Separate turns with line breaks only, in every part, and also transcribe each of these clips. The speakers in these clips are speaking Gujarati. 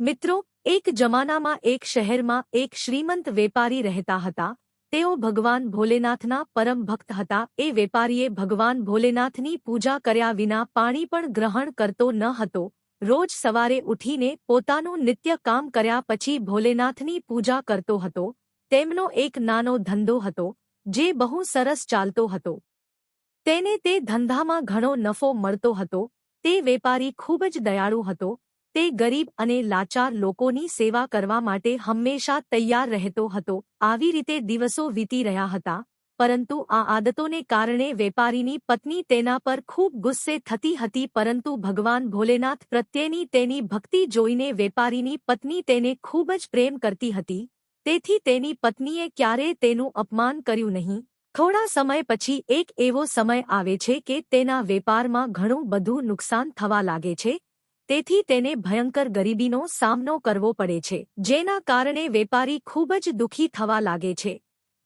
મિત્રો, એક જમાનામાં એક શહેરમાં એક શ્રીમંત વેપારી રહેતા હતા. તેઓ ભગવાન ભોલેનાથના પરમ ભક્ત હતા. એ વેપારીએ ભગવાન ભોલેનાથની પૂજા કર્યા વિના પાણી પણ ગ્રહણ કરતો ન હતો. રોજ સવારે ઉઠીને પોતાનું નિત્ય કામ કર્યા પછી ભોલેનાથની પૂજા કરતો હતો. તેમનો એક નાનો ધંધો હતો, જે બહુ સરસ ચાલતો હતો. તેને તે ધંધામાં ઘણો નફો મળતો હતો. તે વેપારી ખૂબ જ દયાળુ હતો. તે ગરીબ અને લાચાર લોકોની સેવા કરવા માટે હંમેશા તૈયાર રહેતો હતો. આવી રીતે દિવસો વીતી રહ્યા હતા. પરંતુ આ આદતોને કારણે વેપારીની પત્ની તેના પર ખૂબ ગુસ્સે થતી હતી. પરંતુ ભગવાન ભોલેનાથ પ્રત્યેની તેની ભક્તિ જોઈને વેપારીની પત્ની તેને ખૂબ જ પ્રેમ કરતી હતી. તેથી તેની પત્નીએ ક્યારેય તેનું અપમાન કર્યું નહીં. થોડા સમય પછી એક એવો સમય આવે છે કે તેના વેપારમાં ઘણું બધું નુકસાન થવા લાગે છે. તેથી તેને ભયંકર ગરીબીનો સામનો કરવો પડે છે, જેના કારણે વેપારી ખૂબ જ દુઃખી થવા લાગે છે.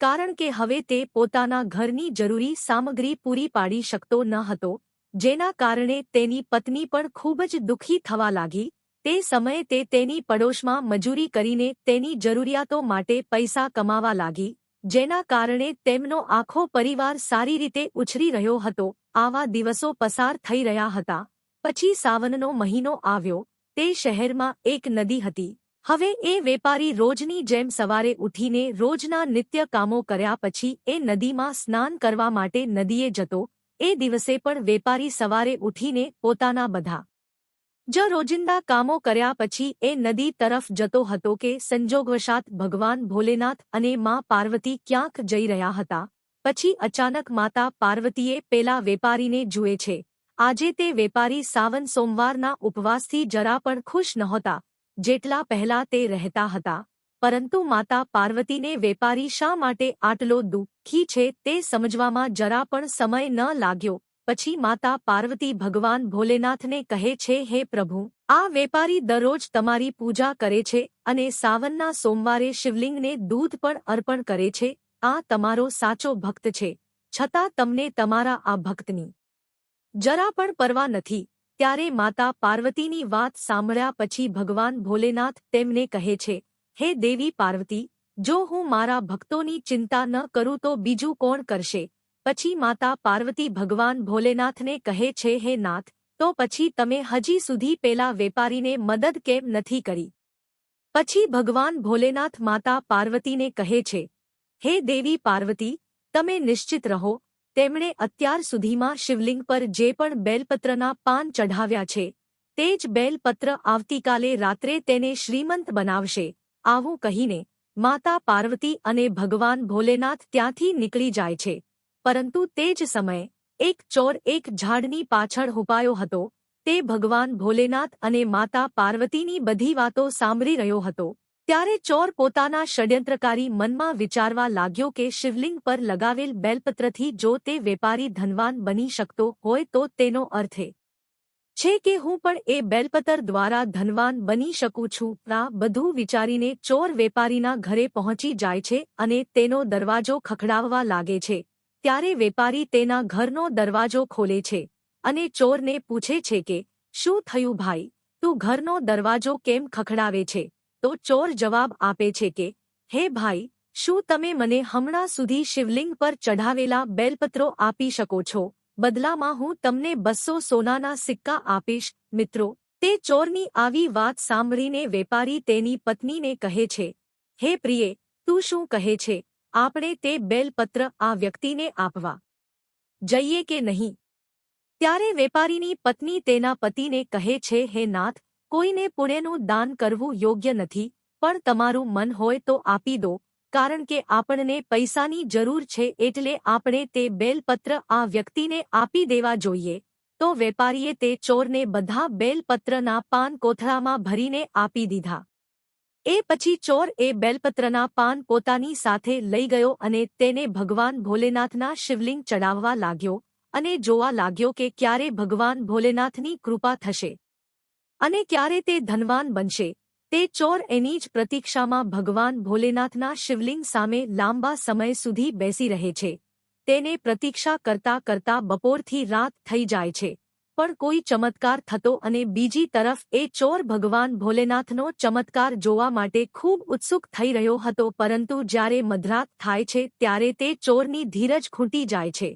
કારણ કે હવે તે પોતાના ઘરની જરૂરી સામગ્રી પૂરી પાડી શકતો ન હતો, જેના કારણે તેની પત્ની પણ ખૂબ જ દુઃખી થવા લાગી. તે સમયે તે તેની પડોશમાં મજૂરી કરીને તેની જરૂરિયાતો માટે પૈસા કમાવા લાગી, જેના કારણે તેમનો આખો પરિવાર સારી રીતે ઉછરી રહ્યો હતો. આવા દિવસો પસાર થઈ રહ્યા હતા. પછી સાવનનો મહિનો આવ્યો. તે શહેરમાં એક નદી હતી. હવે એ વેપારી રોજની જેમ સવારે ઉઠીને રોજના નિત્ય કામો કર્યા પછી એ નદીમાં સ્નાન કરવા માટે નદીએ જતો. એ દિવસે પણ વેપારી સવારે ઉઠીને પોતાના બધા જ રોજિંદા કામો કર્યા પછી એ નદી તરફ જતો હતો કે સંજોગવશાત ભગવાન ભોલેનાથ અને માં પાર્વતી ક્યાંક જઈ રહ્યા હતા. પછી અચાનક માતા પાર્વતીએ પેલા વેપારીને જુએ છે. આજે તે વેપારી સાવન સોમવારના ઉપવાસથી જરા પણ ખુશ નહોતા, જેટલા પહેલા તે રહેતા હતા. પરંતુ માતા પાર્વતીને વેપારી શા માટે આટલો દુઃખી છે તે સમજવામાં જરા પણ સમય ન લાગ્યો. પછી માતા પાર્વતી ભગવાન ભોલેનાથને કહે છે, હે પ્રભુ, આ વેપારી દરરોજ તમારી પૂજા કરે છે અને સાવનના સોમવારે શિવલિંગને દૂધ પણ અર્પણ કરે છે. આ તમારો સાચો ભક્ત છે, છતાં તમને તમારા આ ભક્તની જરા પણ પરવા નથી. ત્યારે માતા પાર્વતીની વાત સાંભળ્યા પછી ભગવાન ભોલેનાથ તેમને કહે છે, હે દેવી પાર્વતી, જો હું મારા ભક્તોની ચિંતા ન કરું તો બીજું કોણ કરશે? પછી માતા પાર્વતી ભગવાન ભોલેનાથને કહે છે, હે નાથ, તો પછી તમે હજી સુધી પેલા વેપારીને મદદ કેમ નથી કરી? પછી ભગવાન ભોલેનાથ માતા પાર્વતીને કહે છે, હે દેવી પાર્વતી, તમે નિશ્ચિત રહો. તેમણે અત્યાર સુધીમાં શિવલિંગ પર જે પણ બેલપત્રના પાન ચઢાવ્યા છે, તે જ બેલપત્ર આવતીકાલે રાત્રે તેને શ્રીમંત બનાવશે. આવું કહીને માતા પાર્વતી અને ભગવાન ભોલેનાથ ત્યાંથી નીકળી જાય છે. પરંતુ તે જ સમયે એક ચોર એક ઝાડની પાછળ છુપાયો હતો. તે ભગવાન ભોલેનાથ અને માતા પાર્વતીની બધી વાતો સાંભળી રહ્યો હતો. ત્યારે ચોર પોતાના ષડયંત્રકારી મનમાં વિચારવા લાગ્યો કે શિવલિંગ પર લગાવેલ બેલપત્રથી જો તે વેપારી ધનવાન બની શકતો હોય તો તેનો અર્થ એ છે કે હું પણ એ બેલપત્ર દ્વારા ધનવાન બની શકું છું. આ બધું વિચારીને ચોર વેપારીના ઘરે પહોંચી જાય છે અને તેનો દરવાજો ખખડાવવા લાગે છે. ત્યારે વેપારી તેના ઘરનો દરવાજો ખોલે છે અને ચોરને પૂછે છે કે, શું થયું ભાઈ, તું ઘરનો દરવાજો કેમ ખખડાવે છે? તો ચોર જવાબ આપે છે કે, હે ભાઈ, શું તમે મને હમણાં સુધી શિવલિંગ પર ચઢાવેલા બેલપત્રો આપી શકો છો? બદલામાં હું તમને 200 સોનાના સિક્કા આપીશ. મિત્રો, તે ચોરની આવી વાત સાંભળીને વેપારી તેની પત્નીને કહે છે, હે પ્રિયે, તું શું કહે છે? આપણે તે બેલપત્ર આ વ્યક્તિને આપવા જઈએ કે નહીં? ત્યારે વેપારીની પત્ની તેના પતિને કહે છે, હે નાથ, કોઈને પુણ્યનું દાન કરવું યોગ્ય નથી, પણ તમારું મન હોય તો આપી દો. કારણ કે આપણને પૈસાની જરૂર છે, એટલે આપણે તે બેલપત્ર આ વ્યક્તિને આપી દેવા જોઈએ. તો વેપારીએ તે ચોરને બધા બેલપત્રના પાન કોથળામાં ભરીને આપી દીધા. એ પછી ચોર એ બેલપત્રના પાન પોતાની સાથે લઈ ગયો અને તેને ભગવાન ભોલેનાથના શિવલિંગ ચડાવવા લાગ્યો અને જોવા લાગ્યો કે ક્યારે ભગવાન ભોલેનાથની કૃપા થશે અને ક્યારે તે ધનવાન બનશે. તે ચોર એની જ પ્રતીક્ષામાં ભગવાન ભોલેનાથના શિવલિંગ સામે લાંબા સમય સુધી બેસી રહે છે. તેને પ્રતીક્ષા કરતા કરતા બપોરથી રાત થઈ જાય છે. પણ કોઈ ચમત્કાર થતો અને બીજી તરફ એ ચોર ભગવાન ભોલેનાથનો ચમત્કાર જોવા માટે ખૂબ ઉત્સુક થઈ રહ્યો હતો, પરંતુ જ્યારે મધરાત થાય છે ત્યારે તે ચોરની ધીરજ ખૂટી જાય છે।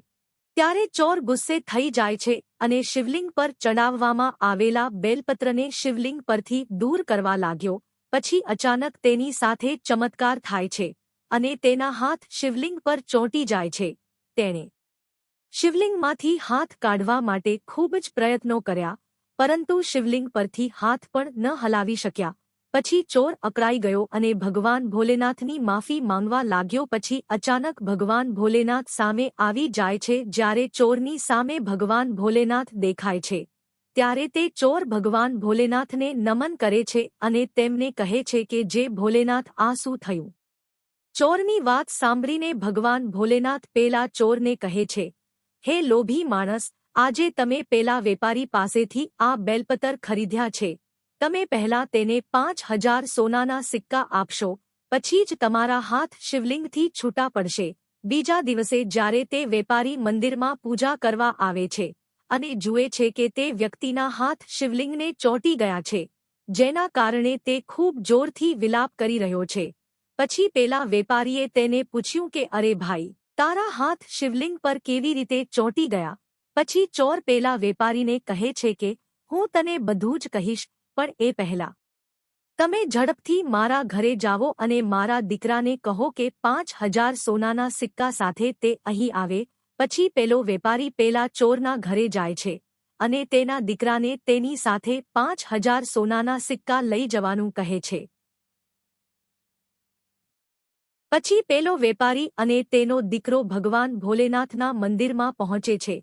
ત્યારે ચોર ગુસ્સે થઈ જાય છે અને શિવલિંગ પર ચડાવવામાં આવેલા બેલપત્રને શિવલિંગ પરથી દૂર કરવા લાગ્યો। પછી અચાનક તેની સાથે ચમત્કાર થાય છે અને તેના હાથ શિવલિંગ પર ચોંટી જાય છે। તેણે શિવલિંગમાંથી હાથ કાઢવા માટે ખૂબ જ પ્રયત્નો કર્યા, પરંતુ શિવલિંગ પરથી હાથ પણ ન હલાવી શક્યા। પછી ચોર અકળાઈ ગયો અને ભગવાન ભોલેનાથની માફી માંગવા લાગ્યો। પછી અચાનક ભગવાન ભોલેનાથ સામે આવી જાય છે। જ્યારે ચોરની સામે ભગવાન ભોલેનાથ દેખાય છે ત્યારે તે ચોર ભગવાન ભોલેનાથને નમન કરે છે અને તેમને કહે છે કે જે ભોલેનાથ, આ શું થયું? ચોરની વાત સાંભળીને ભગવાન ભોલેનાથ પેલા ચોરને કહે છે, હે લોભી માણસ, આજે તમે પેલા વેપારી પાસેથી આ બેલપત્ર ખરીદ્યા છે। તમે પહેલા તેને 5000 સોનાના સિક્કા આપશો, પછી જ તમારા હાથ શિવલિંગથી છૂટા પડશે। બીજા દિવસે જ્યારે તે વેપારી મંદિરમાં પૂજા કરવા આવે છે અને જુએ છે કે તે વ્યક્તિના હાથ શિવલિંગને ચોંટી ગયા છે, જેના કારણે તે ખૂબ જોરથી વિલાપ કરી રહ્યો છે। પછી પેલા વેપારીએ તેને પૂછ્યું કે અરે ભાઈ, તારા હાથ શિવલિંગ પર કેવી રીતે ચોંટી ગયા? પછી ચોર પેલા વેપારીને કહે છે કે હું તને બધું જ કહીશ, પણ એ પહેલા તમે ઝડપથી મારા ઘરે જાવો અને મારા દીકરાને કહો કે 5000 સોનાના સિક્કા સાથે તે અહીં આવે। પછી પેલો વેપારી પેલા ચોરના ઘરે જાય છે અને તેના દીકરાને તેની સાથે 5000 સોનાના સિક્કા લઈ જવાનું કહે છે। પછી પેલો વેપારી અને તેનો દીકરો ભગવાન ભોલેનાથના મંદિરમાં પહોંચે છે।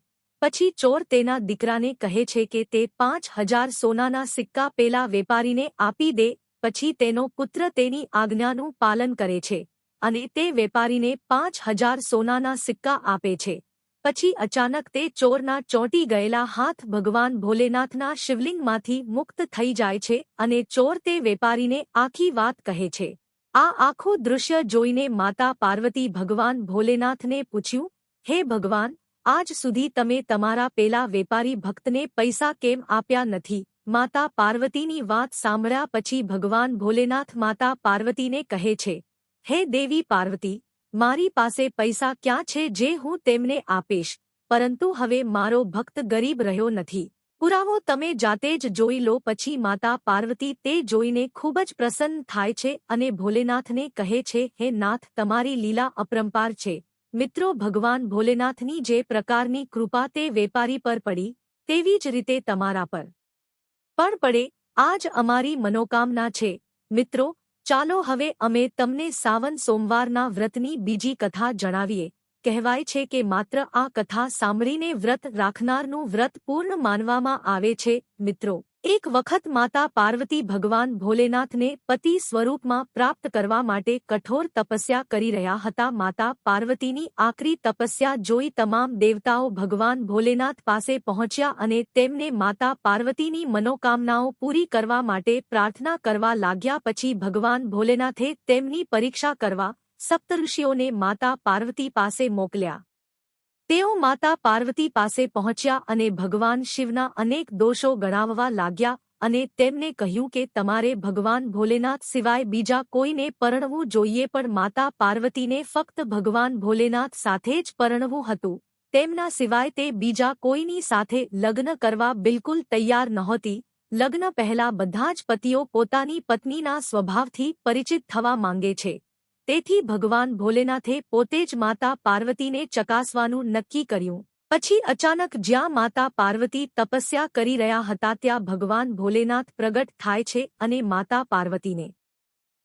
પછી ચોર તેના દીકરાને કહે છે કે તે 5000 સોનાના સિક્કા પેલા વેપારીને આપી દે। પછી તેનો પુત્ર તેની આજ્ઞાનું પાલન કરે છે અને તે વેપારીને 5000 સોનાના સિક્કા આપે છે। પછી અચાનક તે ચોરના ચોંટી ગયેલા હાથ ભગવાન ભોલેનાથના શિવલિંગમાંથી મુક્ત થઈ જાય છે અને ચોર તે વેપારીને આખી વાત કહે છે। આ આખું દૃશ્ય જોઈને માતા પાર્વતી ભગવાન ભોલેનાથને પૂછ્યું, હે ભગવાન, આજ સુધી તમે તમારા પેલા વેપારી ભક્તને પૈસા કેમ આપ્યા નથી? માતા પાર્વતીની વાત સાંભળ્યા પછી ભગવાન ભોલેનાથ માતા પાર્વતીને કહે છે, હે દેવી પાર્વતી, મારી પાસે પૈસા ક્યાં છે જે હું તેમને આપીશ, પરંતુ હવે મારો ભક્ત ગરીબ રહ્યો નથી। પુરાવો તમે જાતે જ જોઈ લો। પછી માતા પાર્વતી તે જોઈને ખૂબ જ પ્રસન્ન થાય છે અને ભોલેનાથને કહે છે, હે નાથ, તમારી લીલા અપરંપાર છે। મિત્રો, ભગવાન ભોલેનાથની જે પ્રકારની કૃપા તે વેપારી પર પડી, તેવી જ રીતે તમારા પર પણ પડે, આ જ અમારી મનોકામના છે। મિત્રો, ચાલો હવે અમે તમને સાવન સોમવારના વ્રતની બીજી કથા જણાવીએ। કહેવાય છે કે માત્ર આ કથા સાંભળીને વ્રત રાખનારનું વ્રત પૂર્ણ માનવામાં આવે છે। મિત્રો, એક વખત માતા પાર્વતી ભગવાન ભોલેનાથને પતિ સ્વરૂપમાં પ્રાપ્ત કરવા માટે કઠોર તપસ્યા કરી રહ્યા હતા। માતા પાર્વતીની આકરી તપસ્યા જોઈ તમામ દેવતાઓ ભગવાન ભોલેનાથ પાસે પહોંચ્યા અને તેમને માતા પાર્વતીની મનોકામનાઓ પૂરી કરવા માટે પ્રાર્થના કરવા લાગ્યા। પછી ભગવાન ભોલેનાથે તેમની પરીક્ષા કરવા સપ્તઋષિઓને માતા પાર્વતી પાસે મોકલ્યા। તેઓ માતા પાર્વતી પાસે પહોંચ્યા અને ભગવાન શિવના અનેક દોષો ગણાવવા લાગ્યા અને તેમને કહ્યું કે તમારે ભગવાન ભોલેનાથ સિવાય બીજા કોઈને પરણવું જોઈએ, પણ માતા પાર્વતીને ફક્ત ભગવાન ભોલેનાથ સાથે જ પરણવું હતું। તેમના સિવાય તે બીજા કોઈની સાથે લગ્ન કરવા બિલકુલ તૈયાર નહોતી। લગ્ન પહેલા બધા જ પતિઓ પોતાની પત્નીના સ્વભાવથી પરિચિત થવા માંગે છે। તેથી ભગવાન ભોલેનાથે પોતે જ માતા પાર્વતીને ચકાસવાનું નક્કી કર્યું। પછી અચાનક જ્યાં માતા પાર્વતી તપસ્યા કરી રહ્યા હતા ત્યાં ભગવાન ભોલેનાથ પ્રગટ થાય છે અને માતા પાર્વતીને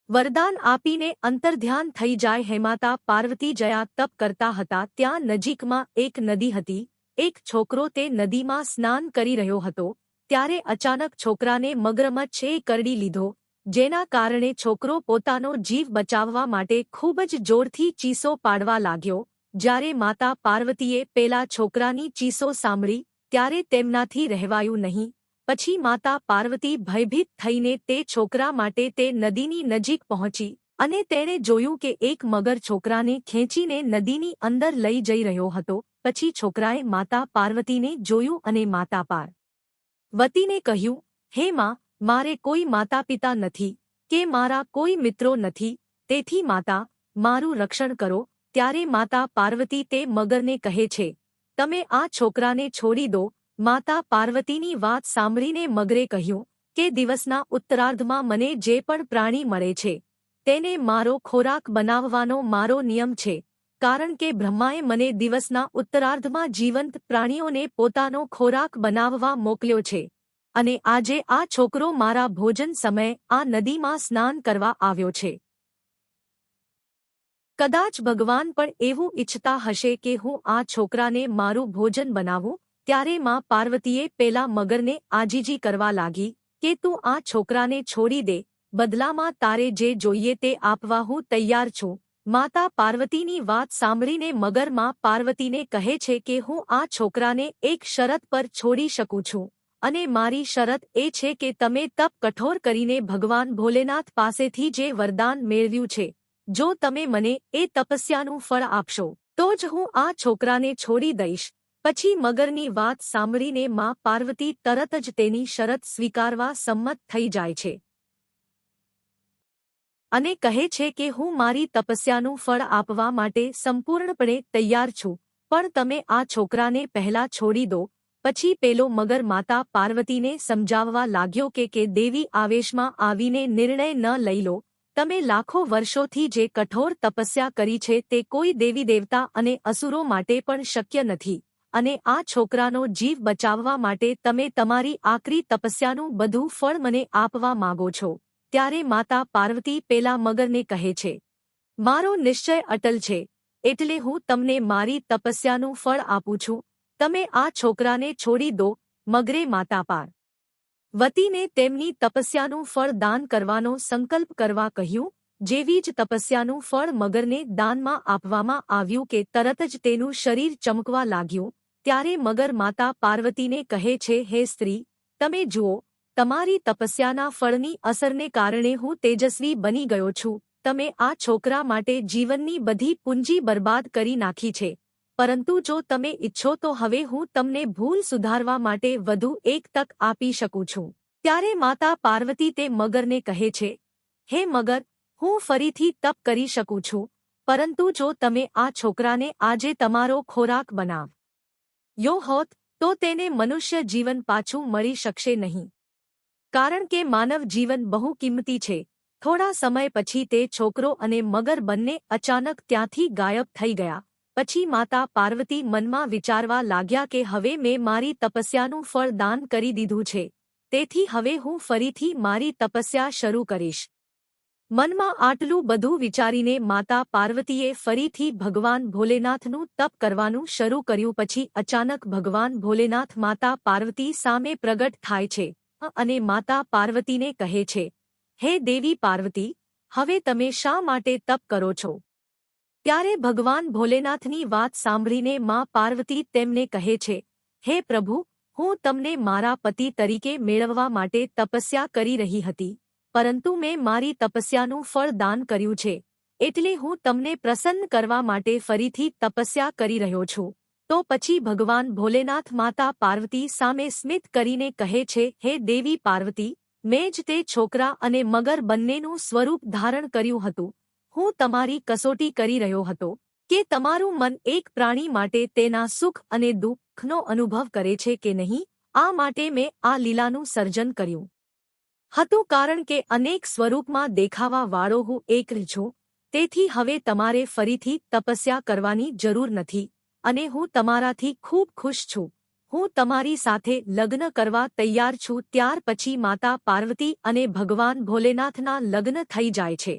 વરદાન આપીને અંતર્ધ્યાન થઈ જાય। હે માતા પાર્વતી જ્યાં તપ કરતા હતા ત્યાં નજીકમાં એક નદી હતી। એક છોકરો તે નદીમાં સ્નાન કરી રહ્યો હતો ત્યારે અચાનક છોકરાને મગરમચ્છે કરડી લીધો, જેના કારણે છોકરો પોતાનો જીવ બચાવવા માટે ખૂબ જ જોરથી ચીસો પાડવા લાગ્યો। જ્યારે માતા પાર્વતીએ પેલા છોકરાની ચીસો સાંભળી ત્યારે તેમનાથી રહેવાયું નહીં। પછી માતા પાર્વતી ભયભીત થઈને તે છોકરા માટે તે નદીની નજીક પહોંચી અને તેણે જોયું કે એક મગર છોકરાને ખેંચીને નદીની અંદર લઈ જઈ રહ્યો હતો। પછી છોકરાએ માતા પાર્વતીને જોયું અને માતા વતીને કહ્યું, હે માં, મારે કોઈ માતા પિતા નથી કે મારા કોઈ મિત્રો નથી, તેથી માતા, મારું રક્ષણ કરો. ત્યારે માતા પાર્વતી તે મગરને કહે છે, તમે આ છોકરાને છોડી દો. માતા પાર્વતીની વાત સાંભળીને મગરે કહ્યું કે દિવસના ઉત્તરાર્ધમાં મને જે પણ પ્રાણી મળે છે તેને મારો ખોરાક બનાવવાનો મારો નિયમ છે, કારણ કે બ્રહ્માએ મને દિવસના ઉત્તરાર્ધમાં જીવંત પ્રાણીઓને પોતાનો ખોરાક બનાવવા મોકલ્યો છે, અને આજે આ છોકરો મારા ભોજન સમયે આ નદીમાં સ્નાન કરવા આવ્યો છે. કદાચ ભગવાન પણ એવું ઈચ્છતા હશે કે હું આ છોકરાને મારું ભોજન બનાવું. ત્યારે માં પાર્વતીએ પેલા મગરને આજીજી કરવા લાગી કે તું આ છોકરાને છોડી દે, બદલામાં તારે જે જોઈએ તે આપવા હું તૈયાર છું. માતા પાર્વતીની વાત સાંભળીને મગર માં પાર્વતીને કહે છે કે હું આ છોકરાને એક શરત પર છોડી શકું છું, અને મારી શરત એ છે કે તમે તપ કઠોર કરીને ભગવાન ભોલેનાથ પાસેથી જે વરદાન મેળવ્યું છે, જો તમે મને એ તપસ્યાનું ફળ આપશો તો જ હું આ છોકરાને છોડી દઈશ. પછી મગરની વાત સાંભળીને માં પાર્વતી તરત જ તેની શરત સ્વીકારવા સંમત થઈ જાય છે અને કહે છે કે હું મારી તપસ્યાનું ફળ આપવા માટે સંપૂર્ણપણે તૈયાર છું, પણ તમે આ છોકરાને પહેલા છોડી દો. પછી પેલો મગર માતા પાર્વતીને સમજાવવા લાગ્યો કે દેવી આવેશમાં આવીને નિર્ણય ન લઈ લો. તમે લાખો વર્ષોથી જે કઠોર તપસ્યા કરી છે તે કોઈ દેવી દેવતા અને અસુરો માટે પણ શક્ય નથી, અને આ છોકરાનો જીવ બચાવવા માટે તમે તમારી આકરી તપસ્યાનું બધું ફળ મને આપવા માંગો છો. ત્યારે માતા પાર્વતી પેલા મગરને કહે છે, મારો નિશ્ચય અટલ છે, એટલે હું તમને મારી તપસ્યાનું ફળ આપું છું. તમે આ છોકરાને છોડી દો. મગરે માતા પાર્વતીને તેમની તપસ્યાનું ફળ દાન કરવાનો સંકલ્પ કરવા કહ્યું. જેવી જ તપસ્યાનું ફળ મગરને દાનમાં આપવામાં આવ્યું કે તરત જ તેનું શરીર ચમકવા લાગ્યું. ત્યારે મગર માતા પાર્વતીને કહે છે, હે સ્ત્રી, તમે જુઓ, તમારી તપસ્યાના ફળની અસરને કારણે હું તેજસ્વી બની ગયો છું. તમે આ છોકરા માટે જીવનની બધી પૂંજી બરબાદ કરી નાખી છે, પરંતુ જો તમે ઈચ્છો તો હવે હું તમને ભૂલ સુધારવા માટે વધુ એક તક આપી શકું છું. ત્યારે માતા પાર્વતી તે મગરને કહે છે, હે મગર, હું ફરીથી તપ કરી શકું છું, પરંતુ જો તમે આ છોકરાને આજે તમારો ખોરાક બનાવ્યો હોત તો તેને મનુષ્ય જીવન પાછું મળી શકશે નહીં, કારણ કે માનવ જીવન બહુ કિંમતી છે. થોડા સમય પછી તે છોકરો અને મગર બંને અચાનક ત્યાંથી ગાયબ થઈ ગયા. પછી માતા પાર્વતી મનમાં વિચારવા લાગ્યા કે હવે મેં મારી તપસ્યાનું ફળ દાન કરી દીધું છે, તેથી હવે હું ફરીથી મારી તપસ્યા શરૂ કરીશ. મનમાં આટલું બધું વિચારીને માતા પાર્વતીએ ફરીથી ભગવાન ભોલેનાથનું તપ કરવાનું શરૂ કર્યું. પછી અચાનક ભગવાન ભોલેનાથ માતા પાર્વતી સામે પ્રગટ થાય છે અને માતા પાર્વતીને કહે છે, હે દેવી પાર્વતી, હવે તમે શા માટે તપ કરો છો? ત્યારે ભગવાન ભોલેનાથની વાત સાંભળીને માં પાર્વતી તેમને કહે છે, હે પ્રભુ, હું તમને મારા પતિ તરીકે મેળવવા માટે તપસ્યા કરી રહી હતી, પરંતુ મેં મારી તપસ્યાનું ફળ દાન કર્યું છે, એટલે હું તમને પ્રસન્ન કરવા માટે ફરીથી તપસ્યા કરી રહ્યો છું. તો પછી ભગવાન ભોલેનાથ માતા પાર્વતી સામે સ્મિત કરીને કહે છે, હે દેવી પાર્વતી, મેં જ તે છોકરા અને મગર બંનેનું સ્વરૂપ ધારણ કર્યું હતું. હું તમારી કસોટી કરી રહ્યો હતો કે તમારું મન એક પ્રાણી માટે તેના સુખ અને દુઃખનો અનુભવ કરે છે કે નહીં. આ માટે મેં આ લીલાનું સર્જન કર્યું હતું, કારણ કે અનેક સ્વરૂપમાં દેખાવા વાળો હું એક જ છું. તેથી હવે તમારે ફરીથી તપસ્યા કરવાની જરૂર નથી, અને હું તમારાથી ખૂબ ખુશ છું. હું તમારી સાથે લગ્ન કરવા તૈયાર છું. ત્યાર પછી માતા પાર્વતી અને ભગવાન ભોલેનાથના લગ્ન થઈ જાય છે.